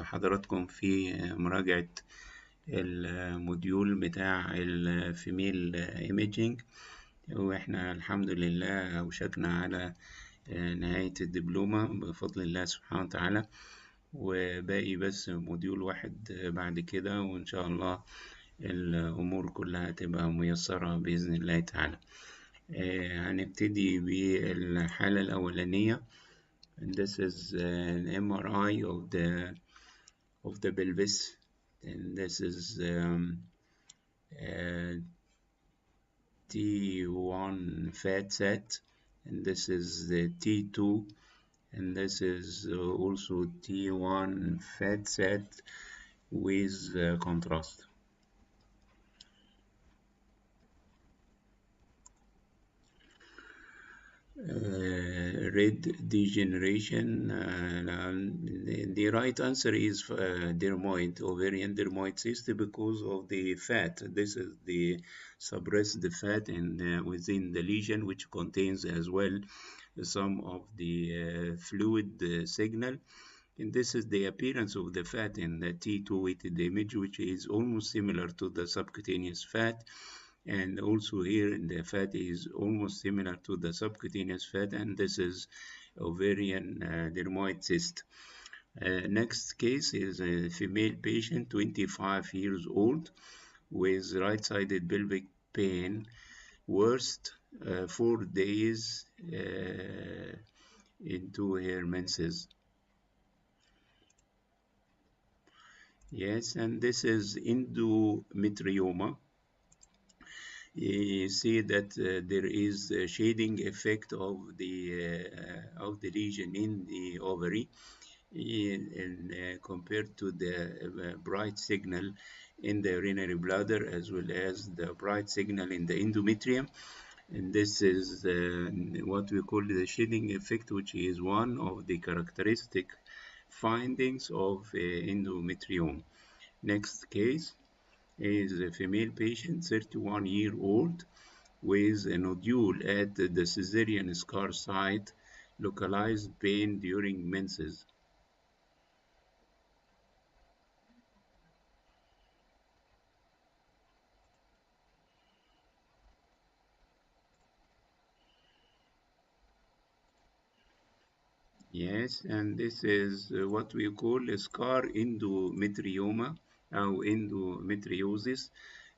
بحضراتكم في مراجعة الموديول بتاع الفيميل ايميجينج، واحنا الحمد لله وشكنا على نهاية الدبلومة بفضل الله سبحانه وتعالى، وباقي بس موديول واحد بعد كده، وإن شاء الله الأمور كلها تبقى ميسرة بإذن الله تعالى. هنبتدي بالحالة الأولانية. This is an MRI of the pelvis, and this is T1 fat set, and this is the T2, and this is also T1 fat set with contrast. Red degeneration. The right answer is dermoid, ovarian dermoid cyst, because of the fat. This is the suppressed fat within the lesion, which contains as well some of the fluid signal. And this is the appearance of the fat in the T2 weighted image, which is almost similar to the subcutaneous fat. And also here the fat is almost similar to the subcutaneous fat, and this is ovarian dermoid cyst. Next case is a female patient, 25 years old, with right-sided pelvic pain, worst 4 days into her menses. Yes, and this is endometrioma. You see that there is a shading effect of the lesion in the ovary compared to the bright signal in the urinary bladder, as well as the bright signal in the endometrium. And this is what we call the shading effect, which is one of the characteristic findings of endometrium. Next case is a female patient, 31-year-old, with a nodule at the cesarean scar site, localized pain during menses. Yes, and this is what we call a scar endometrioma or endometriosis.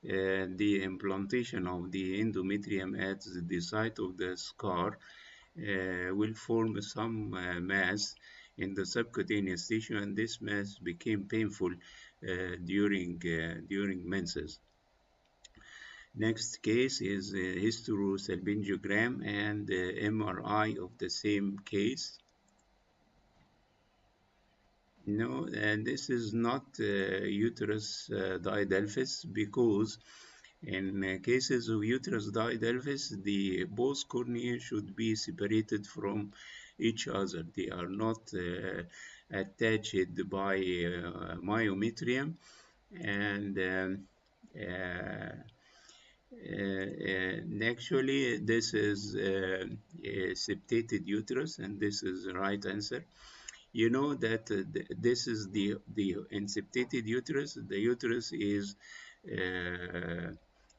The implantation of the endometrium at the site of the scar will form some mass in the subcutaneous tissue, and this mass became painful during menses. Next case is hysterosalpingogram and MRI of the same case. No, and this is not uterus diadelphys, because in cases of uterus diadelphys, the both cornea should be separated from each other. They are not attached by myometrium, and actually this is a septated uterus, and this is the right answer. You know that this is the inseptated uterus. The uterus is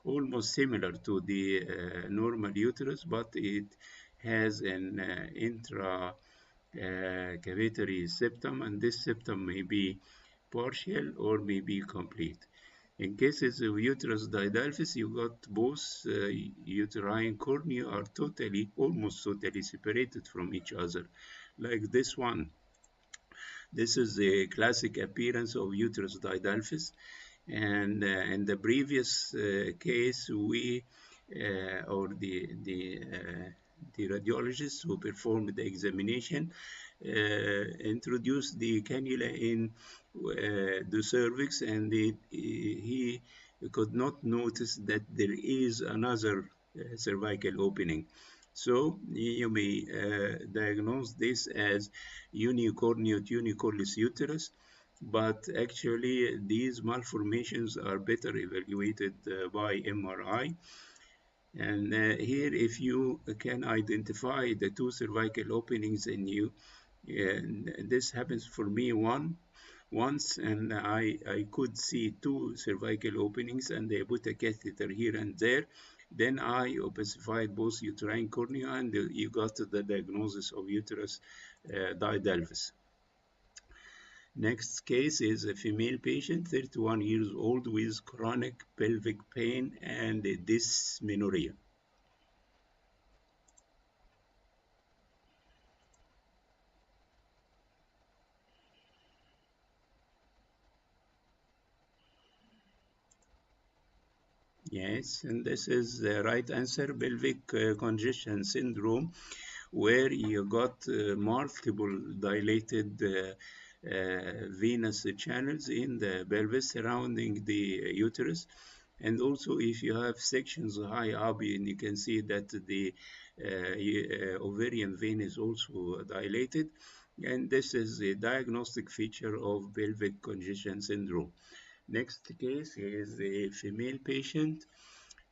almost similar to the normal uterus, but it has an intracavitary septum, and this septum may be partial or may be complete. In cases of uterus diadelphys, you got both uterine cornea are almost totally separated from each other, like this one. This is the classic appearance of uterus diadelphys, and in the previous case, we or the radiologist who performed the examination introduced the cannula in the cervix, and he could not notice that there is another cervical opening. So you may diagnose this as unicornuate unicornis uterus, but actually these malformations are better evaluated by MRI. And here, if you can identify the two cervical openings in you, this happens for me, one once, and I could see two cervical openings, and they put a catheter here and there. Then I opacified both uterine cornea, and you got the diagnosis of uterus didelphys. Next case is a female patient, 31 years old, with chronic pelvic pain and dysmenorrhea. Yes, and this is the right answer, pelvic congestion syndrome, where you got multiple dilated venous channels in the pelvis surrounding the uterus. And also, if you have sections high up, and you can see that the ovarian vein is also dilated. And this is a diagnostic feature of pelvic congestion syndrome. Next case is a female patient,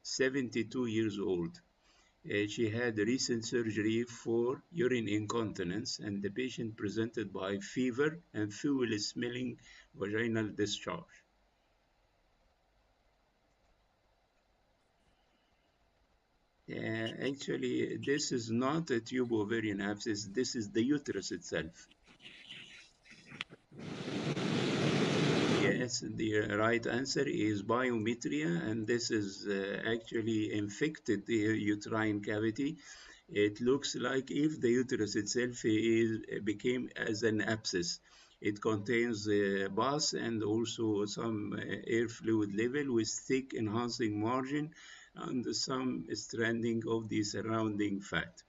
72 years old. She had recent surgery for urine incontinence, and the patient presented by fever and foul-smelling vaginal discharge. Actually, this is not a tube ovarian abscess, this is the uterus itself. Yes, the right answer is biometria, and this is actually infected the uterine cavity. It looks like if the uterus itself became as an abscess. It contains pus and also some air fluid level with thick enhancing margin and some stranding of the surrounding fat.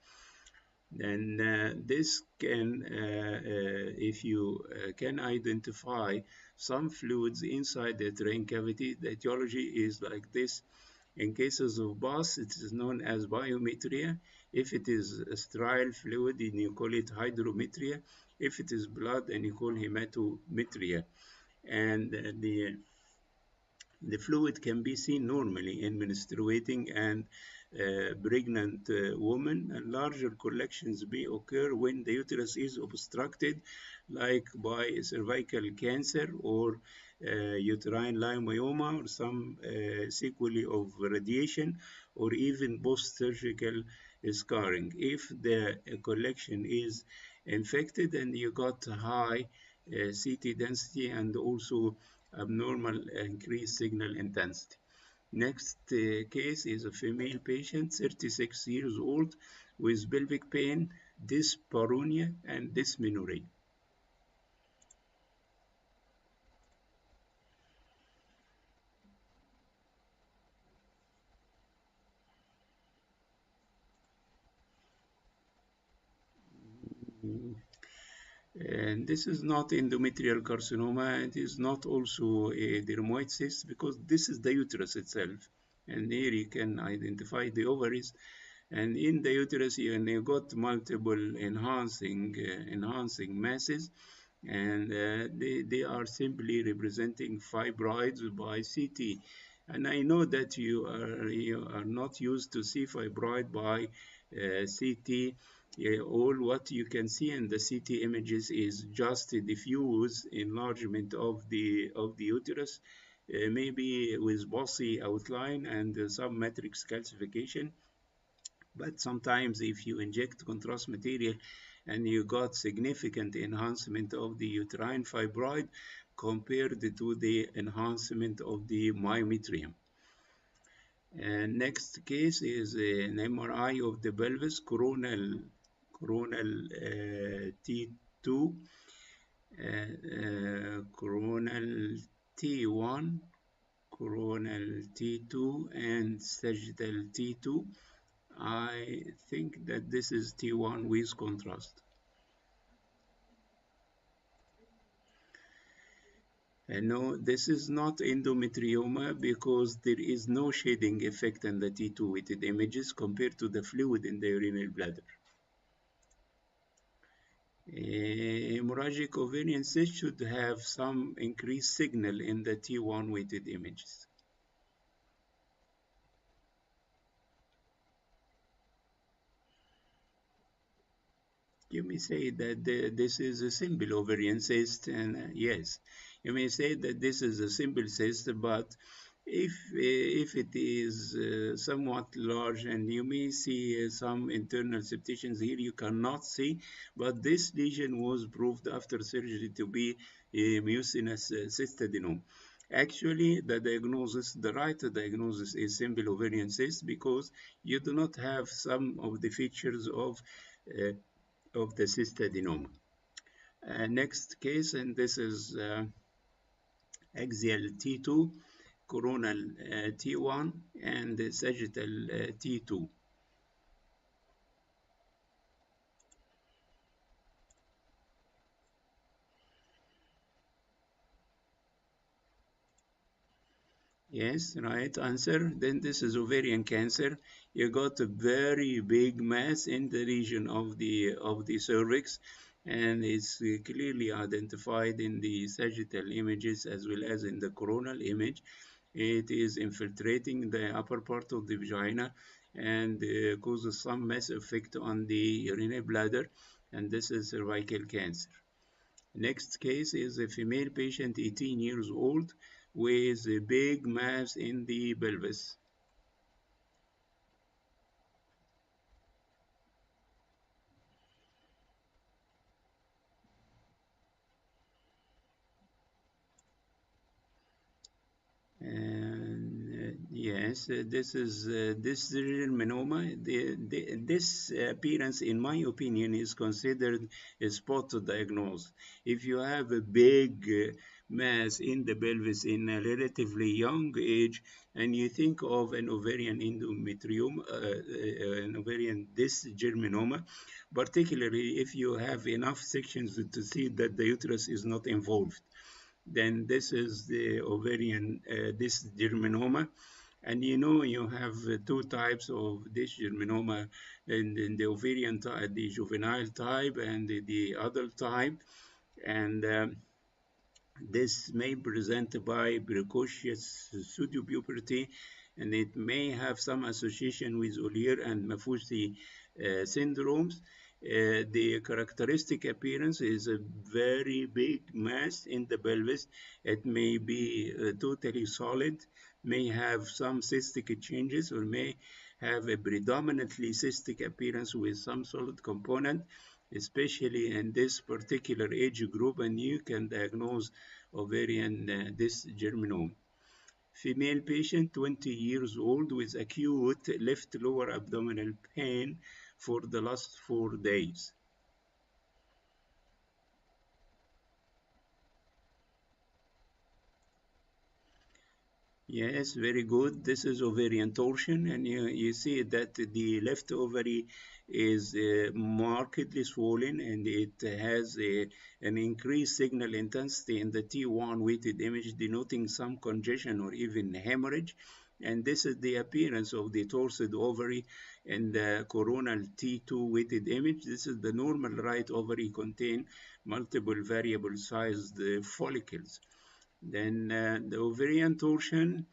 And this can, if you can identify some fluids inside the uterine cavity, the etiology is like this. In cases of pus, it is known as biometria. If it is a sterile fluid, then you call it hydrometria. If it is blood, then you call hematometria. And the fluid can be seen normally in menstruating and pregnant women, and larger collections may occur when the uterus is obstructed, like by cervical cancer or uterine leiomyoma or some sequelae of radiation or even post-surgical scarring. If the collection is infected and you got high CT density and also abnormal increased signal intensity. Next case is a female patient, 36 years old, with pelvic pain, dyspareunia, and dysmenorrhea. And this is not endometrial carcinoma, it is not also a dermoid cyst because this is the uterus itself. And here you can identify the ovaries. And in the uterus, you got multiple enhancing masses, and they are simply representing fibroids by CT. And I know that you are not used to see fibroid by CT. All what you can see in the CT images is just a diffuse enlargement of the uterus, maybe with bossy outline and some matrix calcification. But sometimes if you inject contrast material and you got significant enhancement of the uterine fibroid compared to the enhancement of the myometrium. And next case is an MRI of the pelvis, coronal T2, coronal T1, coronal T2, and sagittal T2. I think that this is T1 with contrast. And no, this is not endometrioma because there is no shading effect in the T2 weighted images compared to the fluid in the urinary bladder. Hemorrhagic ovarian cyst should have some increased signal in the T1 weighted images. you may say that this is a simple ovarian cyst, and yes, you may say that this is a simple cyst, but if it is somewhat large and you may see some internal septations here, you cannot see, but this lesion was proved after surgery to be a mucinous cystadenoma. Actually, the right diagnosis is simple ovarian cyst because you do not have some of the features uh, of the cystadenoma. Next case, and this is axial T2, coronal T1, and sagittal T2. Yes, right answer. Then this is ovarian cancer. You got a very big mass in the region of the cervix, and it's clearly identified in the sagittal images as well as in the coronal image. It is infiltrating the upper part of the vagina and causes some mass effect on the urinary bladder, and this is cervical cancer. Next case is a female patient, 18 years old, with a big mass in the pelvis. And yes, this melanoma. This appearance, in my opinion, is considered a spot to diagnose. If you have a big mass in the pelvis in a relatively young age, and you think of an ovarian endometrium, an ovarian dysgerminoma, particularly if you have enough sections to see that the uterus is not involved, then this is the ovarian dysgerminoma. And you know you have two types of dysgerminoma, in the ovarian type, the juvenile type and the adult type. And this may present by precocious pseudopuberty, and it may have some association with Ollier and Maffucci syndromes. The characteristic appearance is a very big mass in the pelvis. It may be totally solid, may have some cystic changes, or may have a predominantly cystic appearance with some solid component, especially in this particular age group, and you can diagnose ovarian dysgerminoma. Female patient, 20 years old, with acute left lower abdominal pain for the last 4 days. Yes, very good. This is ovarian torsion, and you see that the left ovary is markedly swollen, and it has an increased signal intensity in the T1 weighted image, denoting some congestion or even hemorrhage. And this is the appearance of the torsed ovary in the coronal T2 weighted image. This is the normal right ovary contain multiple variable sized follicles. Then the ovarian torsion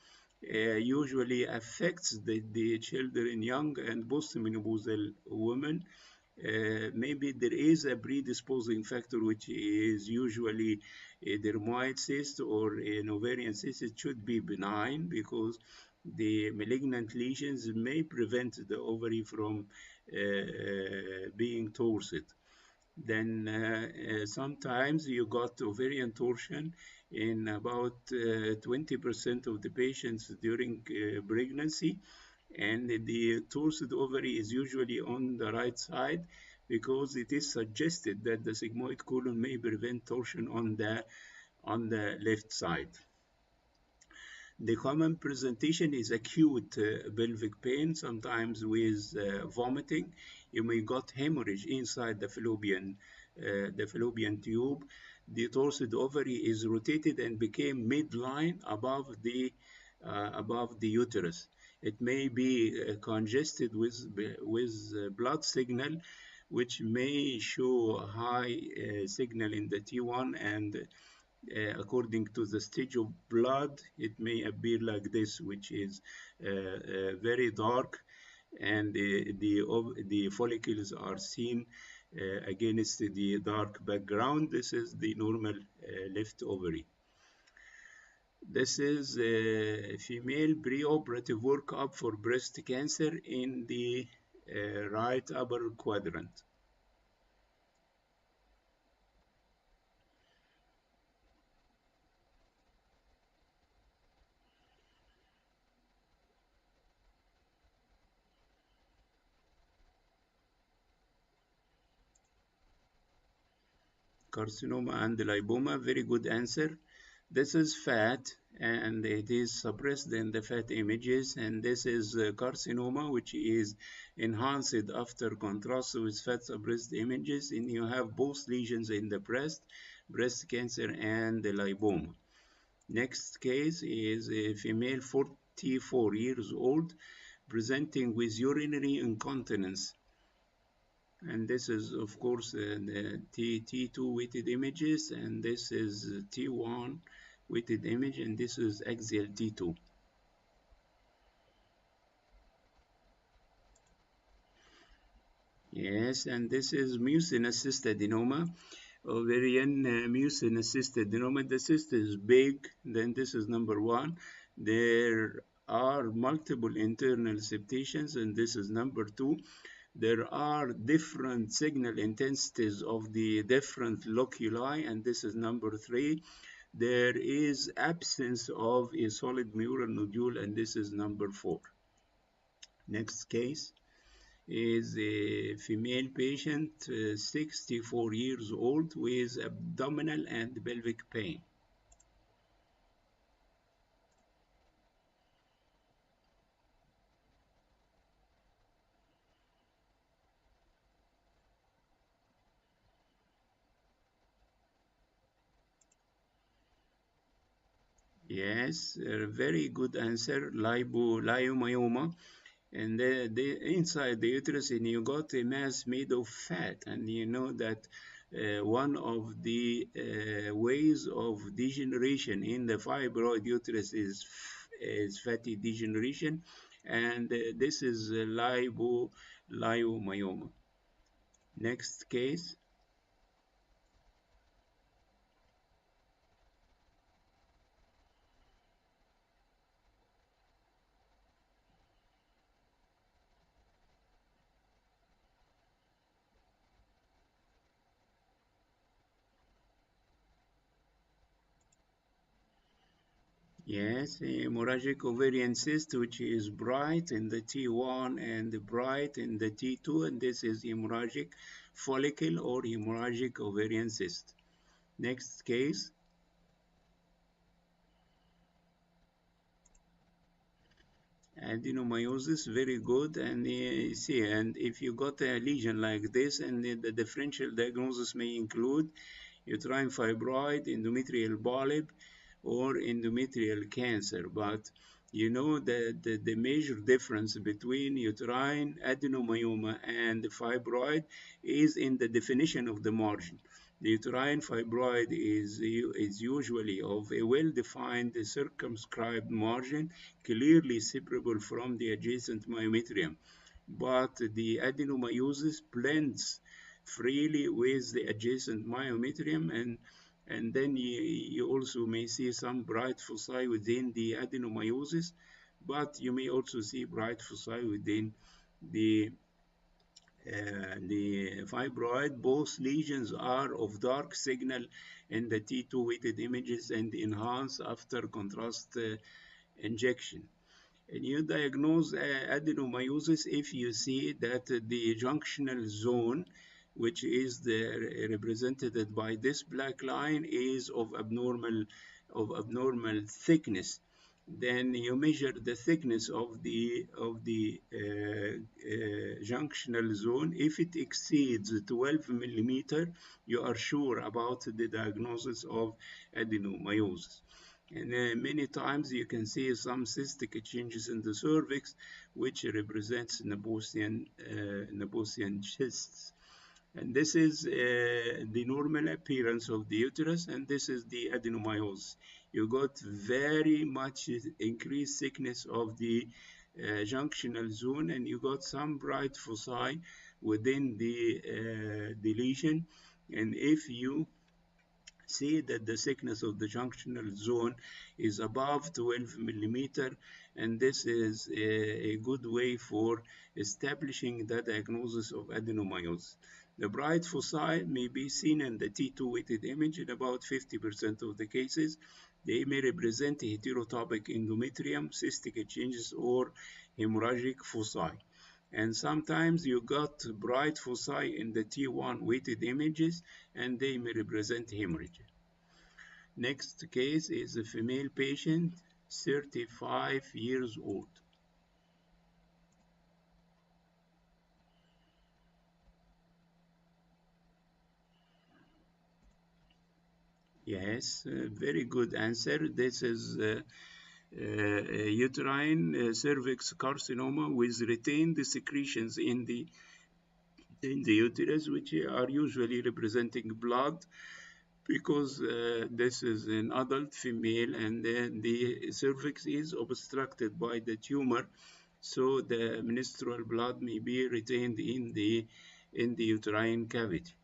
usually affects the children, young and postmenopausal women. Maybe there is a predisposing factor, which is usually a dermoid cyst or an ovarian cyst. It should be benign because the malignant lesions may prevent the ovary from being torsed. Then sometimes you got ovarian torsion in about 20% of the patients during pregnancy, and the torsed ovary is usually on the right side because it is suggested that the sigmoid colon may prevent torsion on the left side. The common presentation is acute pelvic pain, sometimes with vomiting. You may got hemorrhage inside the fallopian tube. The torsed ovary is rotated and became midline above the uterus. It may be congested with blood signal, which may show high signal in the T1, and according to the stage of blood, it may appear like this, which is very dark, and the follicles are seen against the dark background. This is the normal left ovary. This is a female preoperative workup for breast cancer in the right upper quadrant. Carcinoma and lipoma, very good answer. This is fat and it is suppressed in the fat images, and this is carcinoma which is enhanced after contrast with fat suppressed images, and you have both lesions in the breast cancer and the lipoma. Next case is a female 44 years old presenting with urinary incontinence. And this is, of course, the T2 weighted images, and this is T1 weighted image, and this is axial T2. Yes, and this is mucinous cyst adenoma, ovarian mucinous cyst adenoma. The cyst is big, then this is number one. There are multiple internal septations, and this is number two. There are different signal intensities of the different loculi, and this is number three. There is absence of a solid mural nodule, and this is number four. Next case is a female patient, 64 years old, with abdominal and pelvic pain. Yes, a very good answer, leiomyoma. And inside the uterus, and you got a mass made of fat, and you know that one of the ways of degeneration in the fibroid uterus is fatty degeneration, and this is leiomyoma. Next case. Yes, hemorrhagic ovarian cyst, which is bright in the T1 and bright in the T2, and this is hemorrhagic follicle or hemorrhagic ovarian cyst. Next case. Adenomyosis, very good. And see, and if you got a lesion like this, and the differential diagnosis may include uterine fibroid, endometrial polyp, or endometrial cancer. But you know the major difference between uterine adenomyoma and fibroid is in the definition of the margin. The uterine fibroid is usually of a well-defined circumscribed margin, clearly separable from the adjacent myometrium. But the adenomyosis blends freely with the adjacent myometrium, and then you also may see some bright foci within the adenomyosis, but you may also see bright foci within the fibroid. Both lesions are of dark signal in the T2 weighted images and enhance after contrast injection. And you diagnose adenomyosis if you see that the junctional zone, which is represented by this black line, is of abnormal thickness. Then you measure the thickness of the junctional zone. If it exceeds 12 millimeter, you are sure about the diagnosis of adenomyosis. And many times you can see some cystic changes in the cervix, which represents Nabossian cysts. And this is the normal appearance of the uterus, and this is the adenomyosis. You got very much increased thickness of the junctional zone, and you got some bright foci within the lesion. And if you see that the thickness of the junctional zone is above 12 millimeter, and this is a good way for establishing the diagnosis of adenomyosis. The bright foci may be seen in the T2 weighted image in about 50% of the cases. They may represent heterotopic endometrium, cystic changes, or hemorrhagic foci. And sometimes you got bright foci in the T1 weighted images, and they may represent hemorrhage. Next case is a female patient, 35 years old. Yes, very good answer. This is uterine cervix carcinoma with retained secretions in the uterus, which are usually representing blood, because this is an adult female, and then the cervix is obstructed by the tumor, so the menstrual blood may be retained in the uterine cavity.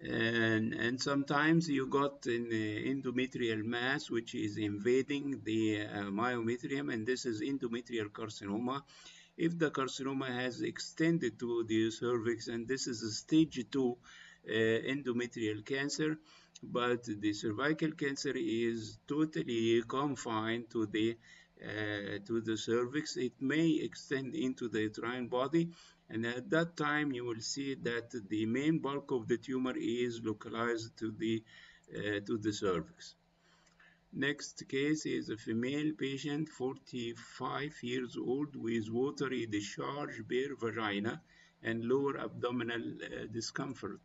And sometimes you got an endometrial mass which is invading the myometrium, and this is endometrial carcinoma. If the carcinoma has extended to the cervix, and this is a stage 2 endometrial cancer, but the cervical cancer is totally confined to the cervix, it may extend into the uterine body, and at that time you will see that the main bulk of the tumor is localized to the cervix. Next case is a female patient, 45 years old, with watery discharge, bare vagina, and lower abdominal discomfort.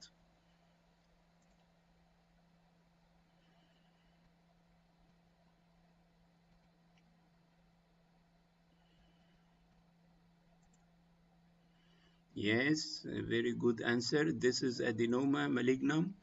Yes, a very good answer. This is adenoma malignum,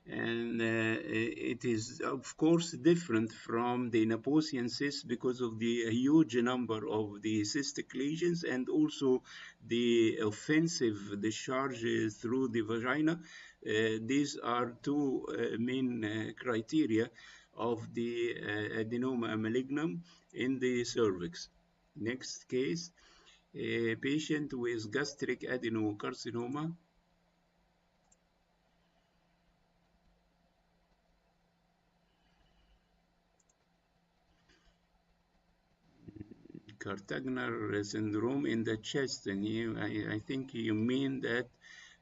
and it is of course different from the Naposian cyst because of the huge number of the cystic lesions, and also the offensive discharge through the vagina. These are two main criteria of the adenoma malignum in the cervix. Next case, a patient with gastric adenocarcinoma. Cartagnar syndrome in the chest, and I think you mean that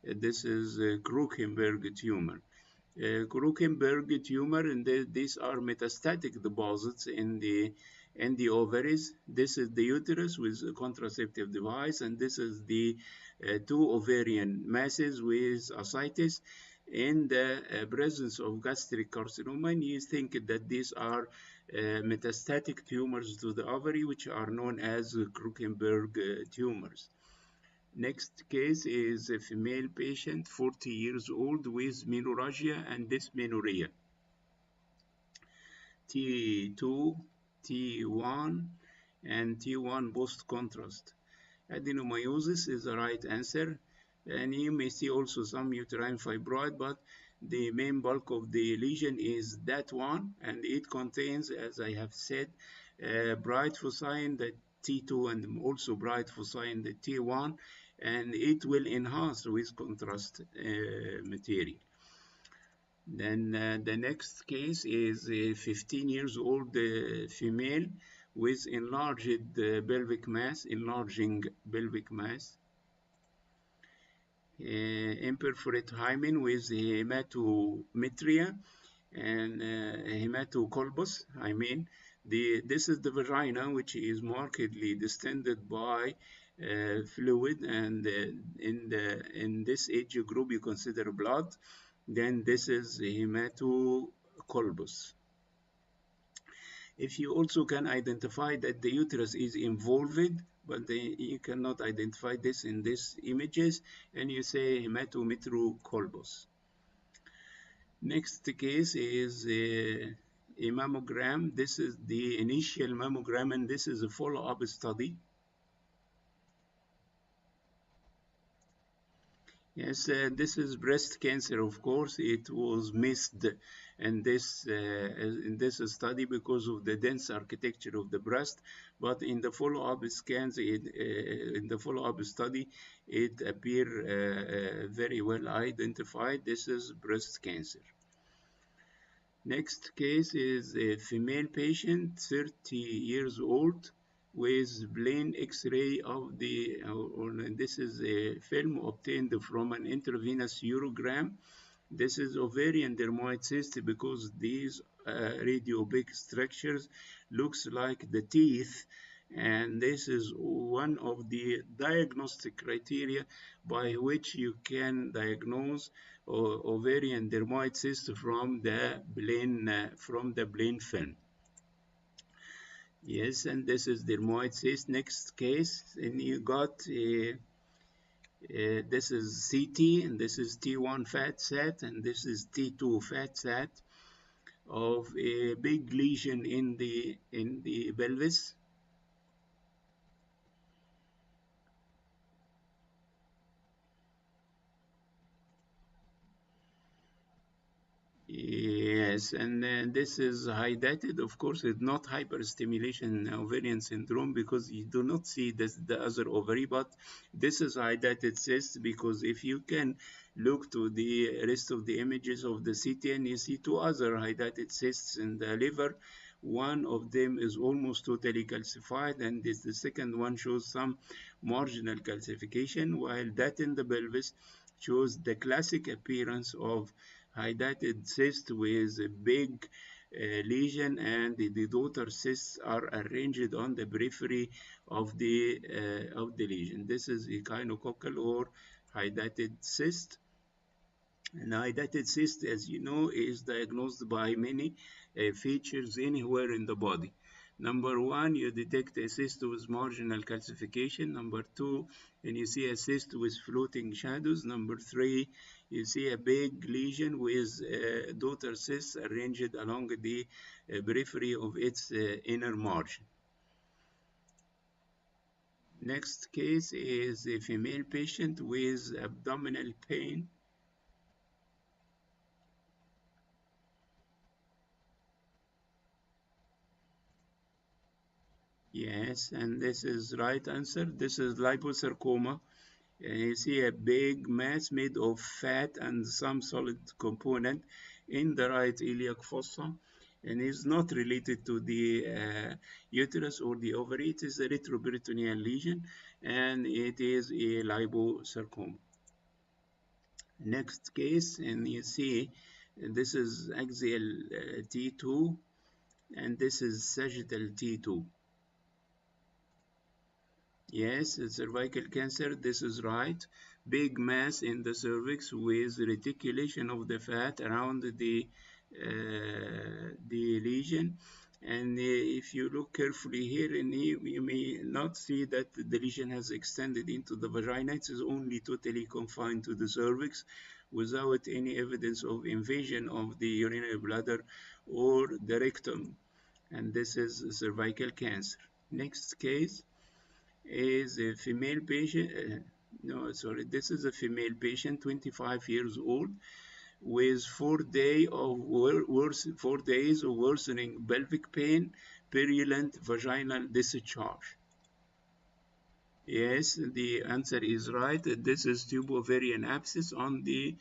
this is a Krukenberg tumor. Krukenberg tumor, and these are metastatic deposits in the ovaries. This is the uterus with a contraceptive device, and this is the two ovarian masses with ascites. In the presence of gastric carcinoma, and you think that these are metastatic tumors to the ovary, which are known as Krukenberg tumors. Next case is a female patient, 40 years old, with menorrhagia and dysmenorrhea. T2, T1, and T1 post-contrast. Adenomyosis is the right answer, and you may see also some uterine fibroid, but the main bulk of the lesion is that one, and it contains, as I have said, bright foci in the T2 and also bright foci in the T1, and it will enhance with contrast material. Then the next case is a 15 years old female with enlarged pelvic mass, enlarging pelvic mass, imperforate hymen with hematometria and hematocolpus. This is the vagina, which is markedly distended by fluid, and in this age group you consider blood. Then this is hematocolpus. If you also can identify that the uterus is involved, but you cannot identify this in these images, and you say hematometrocolpus. Next case is a mammogram. This is the initial mammogram, and this is a follow-up study. Yes, this is breast cancer. Of course, it was missed in this study because of the dense architecture of the breast. But in the follow-up scans, in the follow-up study, it appeared very well identified. This is breast cancer. Next case is a female patient, 30 years old, with plain X-ray of this is a film obtained from an intravenous urogram. This is ovarian dermoid cyst because these radiopaque structures looks like the teeth, and this is one of the diagnostic criteria by which you can diagnose ovarian dermoid cyst from the plain film. Yes, and this is dermoid cyst. Next case, and you got this is CT, and this is T1 fat set, and this is T2 fat set of a big lesion in the pelvis. Yes, and this is highlighted. Of course, it's not hyperstimulation ovarian syndrome because you do not see the other ovary, but this is highlighted cyst because if you can look to the rest of the images of the CT and you see two other highlighted cysts in the liver. One of them is almost totally calcified, and the second one shows some marginal calcification, while that in the pelvis shows the classic appearance of highlighted cyst with a big lesion, and the daughter cysts are arranged on the periphery of the lesion. This is a echinococal or highlighted cyst. An hydatid cyst, as you know, is diagnosed by many features anywhere in the body. Number one, you detect a cyst with marginal calcification. Number two, and you see a cyst with floating shadows. Number three, you see a big lesion with daughter cysts arranged along the periphery of its inner margin. Next case is a female patient with abdominal pain. Yes, and this is right answer. This is liposarcoma. You see a big mass made of fat and some solid component in the right iliac fossa, and is not related to the uterus or the ovary. It is a retroperitoneal lesion, and it is a liposarcoma. Next case, and you see this is axial T2, and this is sagittal T2. Yes, cervical cancer, this is right. Big mass in the cervix with reticulation of the fat around the lesion. And if you look carefully here, and you may not see that the lesion has extended into the vagina. It is only totally confined to the cervix without any evidence of invasion of the urinary bladder or the rectum. And this is cervical cancer. Next case is a female patient. No, sorry, this is a female patient, 25 years old, with 4 days of worsening pelvic pain, purulent vaginal discharge. Yes, the answer is right. This is tubo-ovarian abscess on the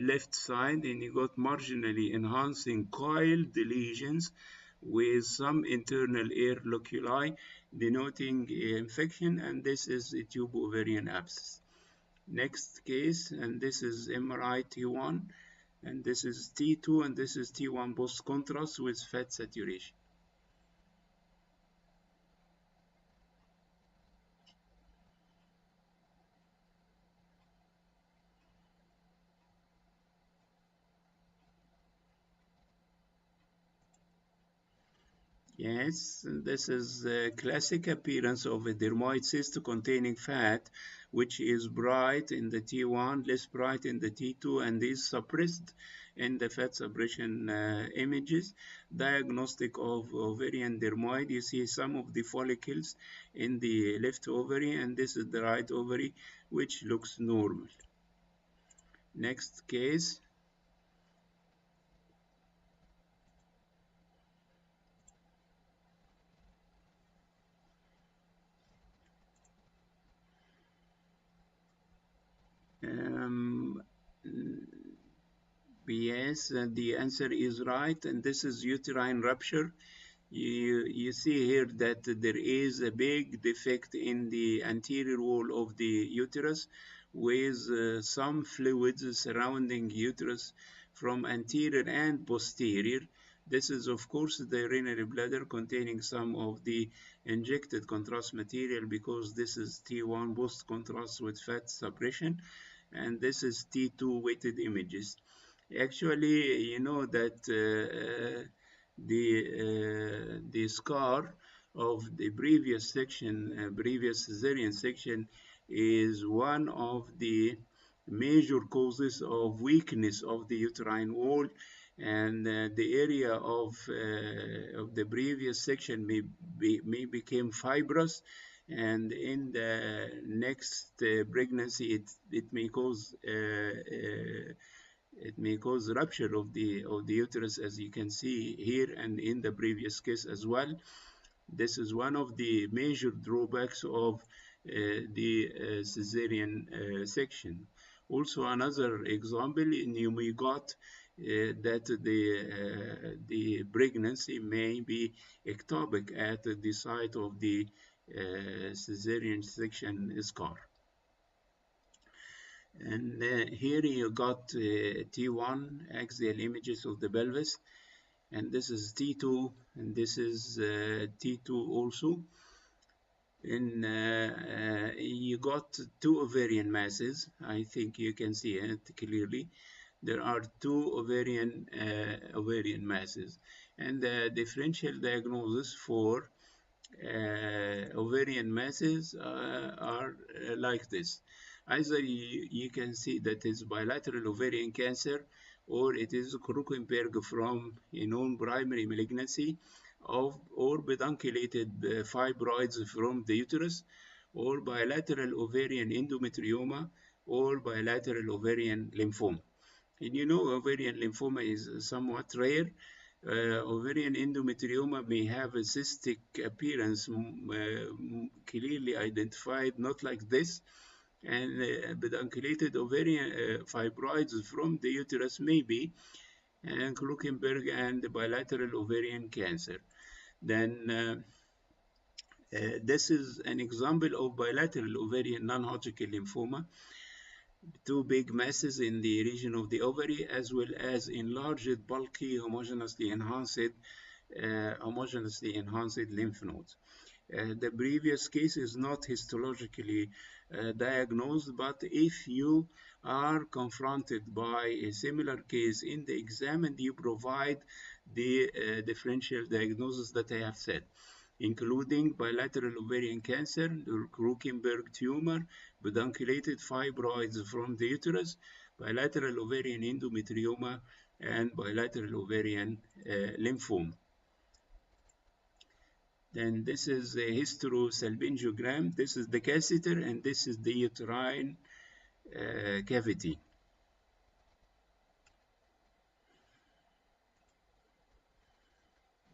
left side, and you got marginally enhancing coiled lesions with some internal air loculi denoting infection, and this is a tubo-ovarian abscess. Next case, and this is MRI T1, and this is T2, and this is T1 post-contrast with fat saturation. Yes, this is the classic appearance of a dermoid cyst containing fat, which is bright in the T1, less bright in the T2, and is suppressed in the fat suppression images. Diagnostic of ovarian dermoid, you see some of the follicles in the left ovary, and this is the right ovary, which looks normal. Next case. Um, yes, the answer is right, and this is uterine rupture. You see here that there is a big defect in the anterior wall of the uterus with some fluids surrounding uterus from anterior and posterior. This is, of course, the urinary bladder containing some of the injected contrast material, because this is T1 post contrast with fat suppression, and this is T2 weighted images. Actually, you know that the scar of the previous section, previous cesarean section, is one of the major causes of weakness of the uterine wall, and the area of the previous section may become fibrous, and in the next pregnancy it may cause rupture of the uterus, as you can see here and in the previous case as well. This is one of the major drawbacks of the cesarean section. Also, another example, you may got that the pregnancy may be ectopic at the site of the cesarean section scar. And here you got T1 axial images of the pelvis, and this is T2, and this is T2 also. And you got two ovarian masses. I think you can see it clearly. There are two ovarian masses, and the differential diagnosis for ovarian masses are like this. Either you can see that it's bilateral ovarian cancer, or it is Krukenberg from a known primary malignancy, or pedunculated fibroids from the uterus, or bilateral ovarian endometrioma, or bilateral ovarian lymphoma. And you know, ovarian lymphoma is somewhat rare. Ovarian endometrioma may have a cystic appearance, clearly identified, not like this. And pedunculated ovarian fibroids from the uterus may be, and Krukenberg and bilateral ovarian cancer. Then this is an example of bilateral ovarian non-Hodgkin lymphoma. Two big masses in the region of the ovary, as well as enlarged, bulky, homogeneously enhanced lymph nodes. The previous case is not histologically diagnosed, but if you are confronted by a similar case in the exam, and you provide the differential diagnosis that I have said, including bilateral ovarian cancer, Krukenberg tumor, pedunculated fibroids from the uterus, bilateral ovarian endometrioma, and bilateral ovarian lymphoma. Then this is a hysterosalpingogram. This is the catheter, and this is the uterine cavity.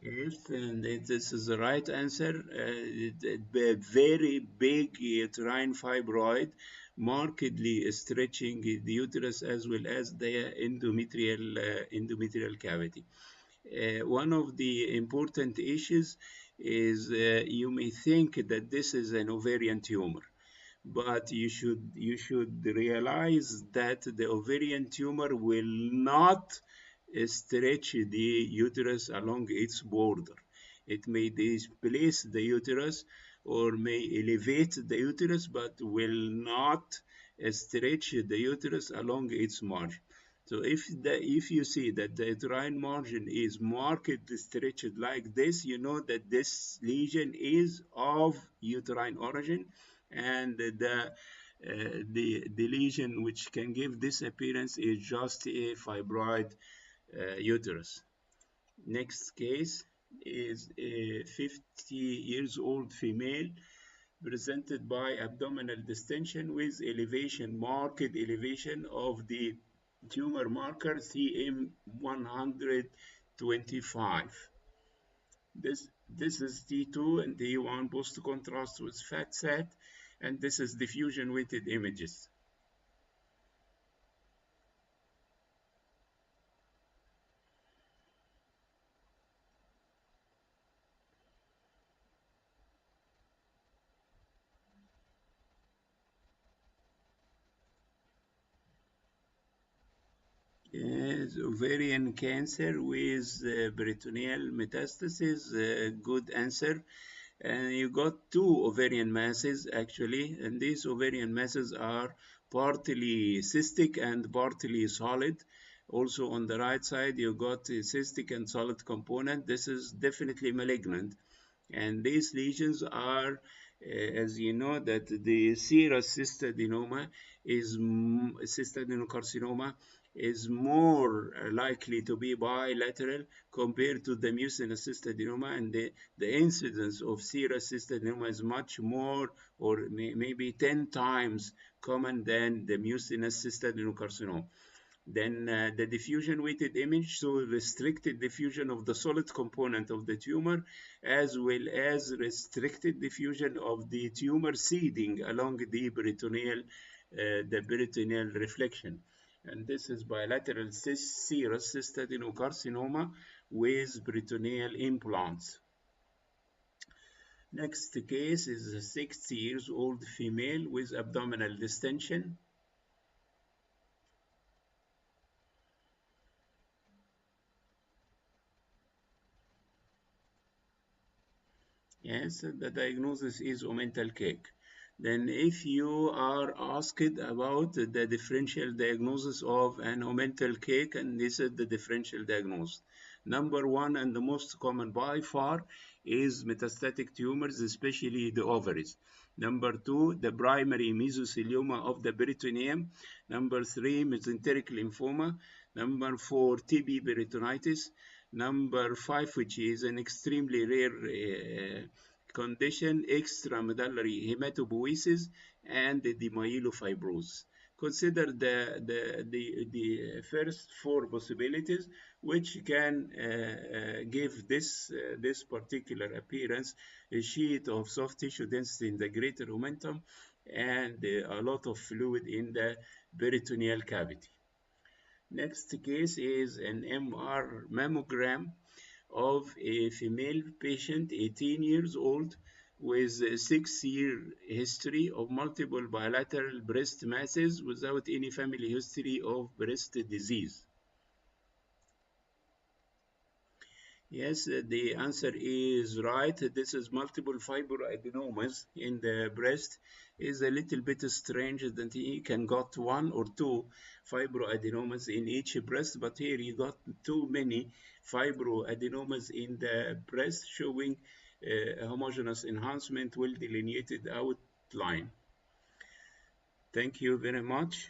Yes, and this is the right answer. A very big uterine fibroid, markedly stretching the uterus as well as the endometrial cavity. One of the important issues is you may think that this is an ovarian tumor, but you should realize that the ovarian tumor will not stretch the uterus along its border. It may displace the uterus or may elevate the uterus, but will not stretch the uterus along its margin. So if you see that the uterine margin is markedly stretched like this, you know that this lesion is of uterine origin, and the lesion which can give this appearance is just a fibroid uterus. Next case is a 50 years old female presented by abdominal distension with elevation, marked elevation of the tumor marker CM125. This is T2 and T1 post contrast with fat set, and this is diffusion weighted images. Yes, ovarian cancer with peritoneal metastasis, good answer. And you got two ovarian masses actually, and these ovarian masses are partly cystic and partly solid. Also on the right side, you got a cystic and solid component. This is definitely malignant. And these lesions are, as you know, that the serous cystadenoma is cystadenocarcinoma is more likely to be bilateral compared to the mucinous cystadenoma, and the incidence of serous cystadenoma is much more, or maybe 10 times common than the mucinous cystadenocarcinoma. Then the diffusion weighted image shows restricted diffusion of the solid component of the tumor, as well as restricted diffusion of the tumor seeding along the peritoneal reflection. And this is bilateral serous cystadenocarcinoma with peritoneal implants. Next case is a 60 years old female with abdominal distension. Yes, the diagnosis is omental cake. Then if you are asked about the differential diagnosis of an omental cake, and this is the differential diagnosis. Number one and the most common by far is metastatic tumors, especially the ovaries. Number two, the primary mesothelioma of the peritoneum. Number three, mesenteric lymphoma. Number four, TB peritonitis. Number five, which is an extremely rare condition, extramedullary hematopoiesis, and the myelofibrosis. Consider the first four possibilities, which can give this particular appearance: a sheet of soft tissue density in the greater omentum, and a lot of fluid in the peritoneal cavity. Next case is an MR mammogram of a female patient, 18 years old, with a 6-year history of multiple bilateral breast masses without any family history of breast disease. Yes, the answer is right. This is multiple fibroadenomas in the breast. Is a little bit strange that he can got one or two fibroadenomas in each breast, but here you got too many fibroadenomas in the breast, showing a homogeneous enhancement, well delineated outline. Thank you very much.